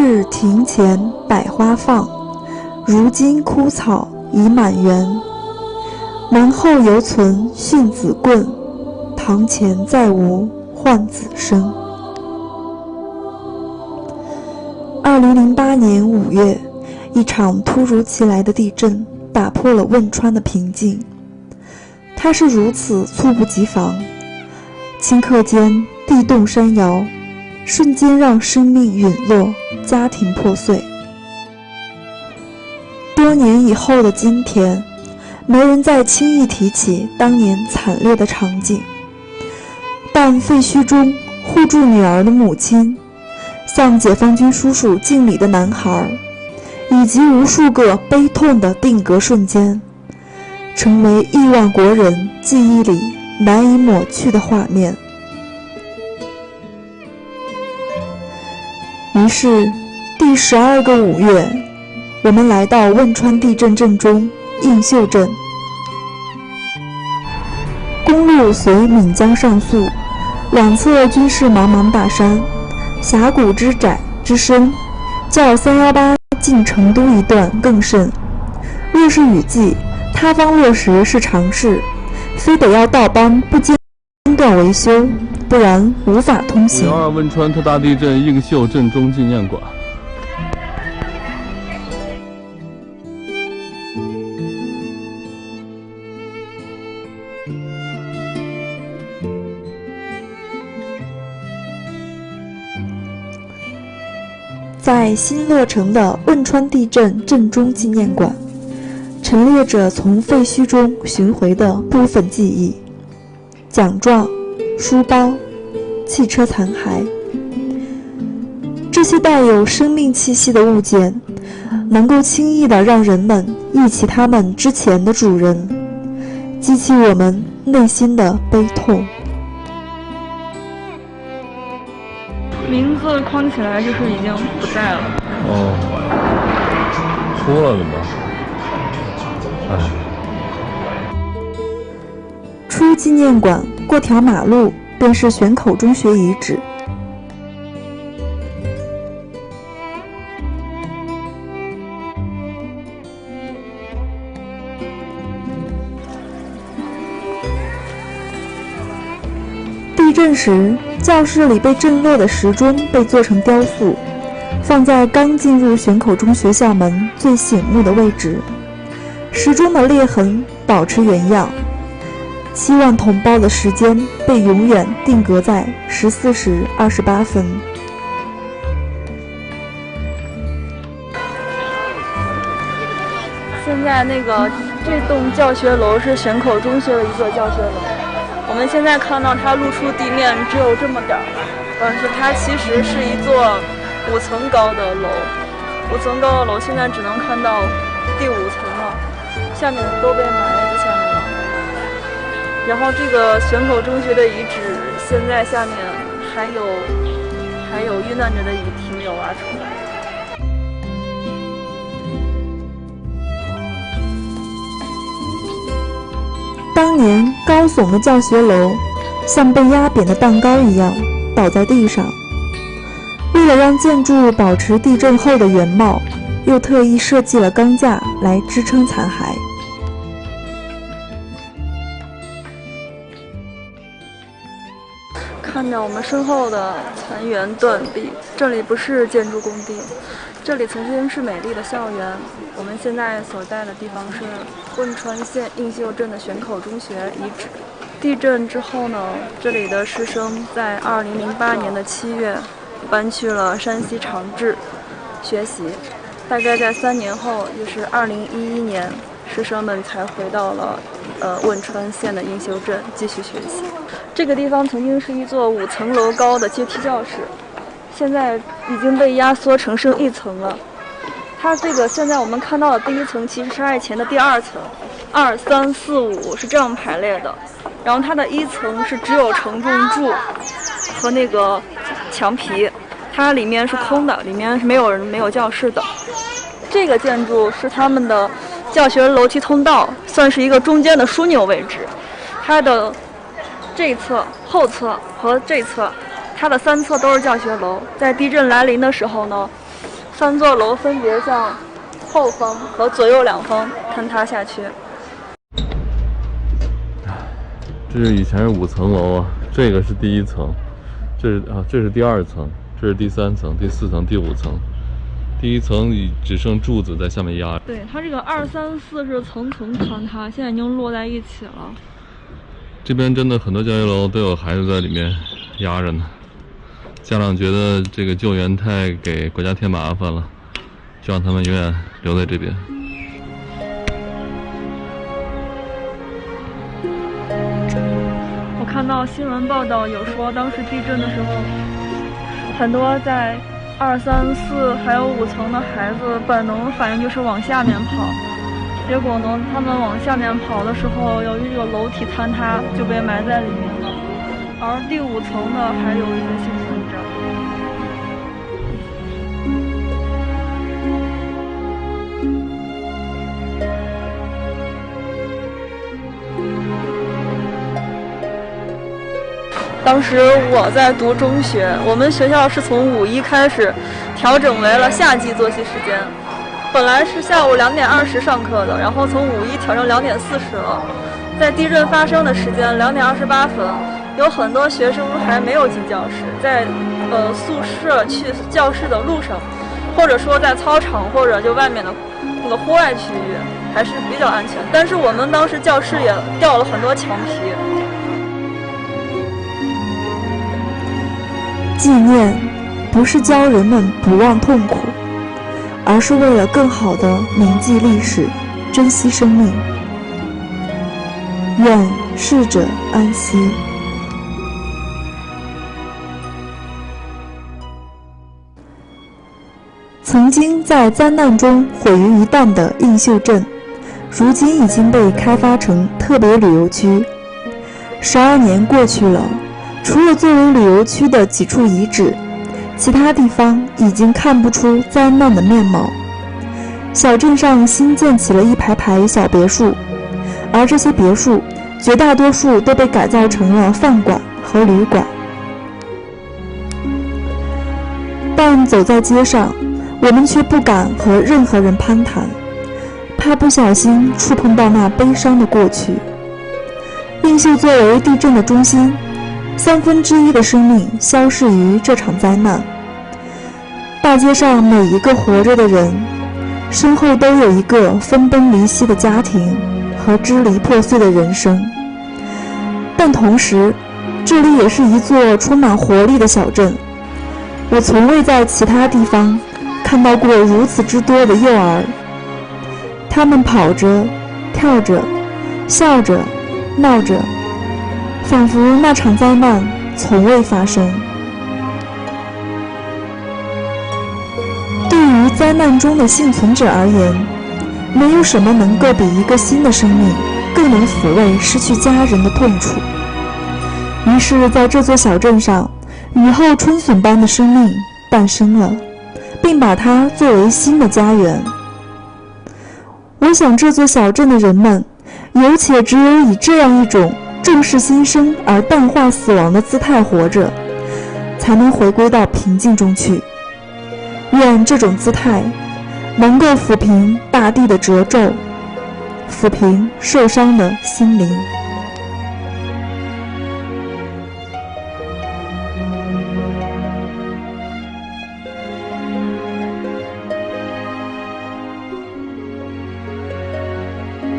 日庭前百花放，如今枯草已满园。门后犹存训子棍，堂前再无唤子声。2008年5月，一场突如其来的地震打破了汶川的平静。它是如此猝不及防，顷刻间地动山摇，瞬间让生命陨落，家庭破碎。多年以后的今天，没人再轻易提起当年惨烈的场景，但废墟中护住女儿的母亲，向解放军叔叔敬礼的男孩，以及无数个悲痛的定格瞬间，成为亿万国人记忆里难以抹去的画面。于是第12个5月，我们来到汶川地震震中映秀镇。公路随岷江上溯，两侧均是茫茫大山，峡谷之窄之深，较318进成都一段更甚。若是雨季，塌方落石是常事，非得要倒班不间断维修，不然无法通行。5.2汶川特大地震映秀震中纪念馆。在新落成的汶川地震震中纪念馆，陈列着从废墟中寻回的部分记忆：奖状、书包、汽车残骸。这些带有生命气息的物件，能够轻易地让人们忆起他们之前的主人，激起我们内心的悲痛。名字框起来就是已经不在了。哦，出了怎么？出纪念馆过条马路便是玄口中学遗址。地震时，教室里被震落的时钟被做成雕塑，放在刚进入玄口中学校门最醒目的位置。时钟的裂痕保持原样，7万同胞的时间被永远定格在14时28分。现在这栋教学楼是玄口中学的一个教学楼。我们现在看到它露出地面只有这么点儿，但是它其实是一座5层高的楼。5层高的楼现在只能看到第5层了，下面都被埋在下面了。然后这个玄口中学的遗址，现在下面还有遇难者的遗体没有挖出来。当年高耸的教学楼像被压扁的蛋糕一样倒在地上，为了让建筑保持地震后的原貌，又特意设计了钢架来支撑残骸。看着我们身后的残垣断壁，这里不是建筑工地，这里曾经是美丽的校园。我们现在所在的地方是汶川县映秀镇的玄口中学遗址。地震之后呢，这里的师生在2008年的7月搬去了山西长治学习，大概在3年后，就是2011年，师生们才回到了汶川县的映秀镇继续学习。这个地方曾经是一座5层楼高的阶梯教室，现在已经被压缩成剩1层了。它这个现在我们看到的第1层其实是爱前的第2层，2、3、4、5是这样排列的。然后它的1层是只有承重柱和那个墙皮，它里面是空的，里面是没有人、没有教室的。这个建筑是他们的教学楼梯通道，算是一个中间的枢纽位置。它的这一侧、后侧和这侧，它的3侧都是教学楼。在地震来临的时候呢， 3座楼分别向后方和左右两方坍塌下去。这是以前是5层楼啊，这个是第1层，这是第2层，这是第3层、第4层、第5层。第1层只剩柱子在下面压。对，它这个2、3、4是层层坍塌，现在已经摞在一起了。这边真的很多教学楼都有孩子在里面压着呢。家长觉得这个救援太给国家添麻烦了，就让他们永远留在这边。我看到新闻报道有说，当时地震的时候，很多在2、3、4还有5层的孩子本能反应就是往下面跑，结果呢，他们往下面跑的时候，由于这个楼体坍塌，就被埋在里面了。而第5层的还有一些幸存者。当时我在读中学，我们学校是从5一开始调整为了夏季作息时间，本来是下午2点20上课的，然后从5一调成2点40了。在地震发生的时间2点28分，有很多学生还没有进教室，在宿舍去教室的路上，或者说在操场或者就外面的那个户外区域还是比较安全。但是我们当时教室也掉了很多墙皮。纪念不是教人们不忘痛苦，而是为了更好地铭记历史，珍惜生命。愿逝者安息。曾经在灾难中毁于一旦的映秀镇，如今已经被开发成特别旅游区。12年过去了，除了作为旅游区的几处遗址，其他地方已经看不出灾难的面貌。小镇上新建起了一排排小别墅，而这些别墅绝大多数都被改造成了饭馆和旅馆。但走在街上，我们却不敢和任何人攀谈，怕不小心触碰到那悲伤的过去。映秀作为地震的中心，1/3的生命消逝于这场灾难。大街上每一个活着的人，身后都有一个分崩离析的家庭和支离破碎的人生。但同时，这里也是一座充满活力的小镇。我从未在其他地方看到过如此之多的幼儿，他们跑着、跳着、笑着、闹着，仿佛那场灾难从未发生。对于灾难中的幸存者而言，没有什么能够比一个新的生命更能抚慰失去家人的痛楚。于是在这座小镇上，雨后春笋般的生命诞生了，并把它作为新的家园。我想这座小镇的人们有且只有以这样一种重视新生而淡化死亡的姿态活着，才能回归到平静中去。愿这种姿态能够抚平大地的褶皱，抚平受伤的心灵。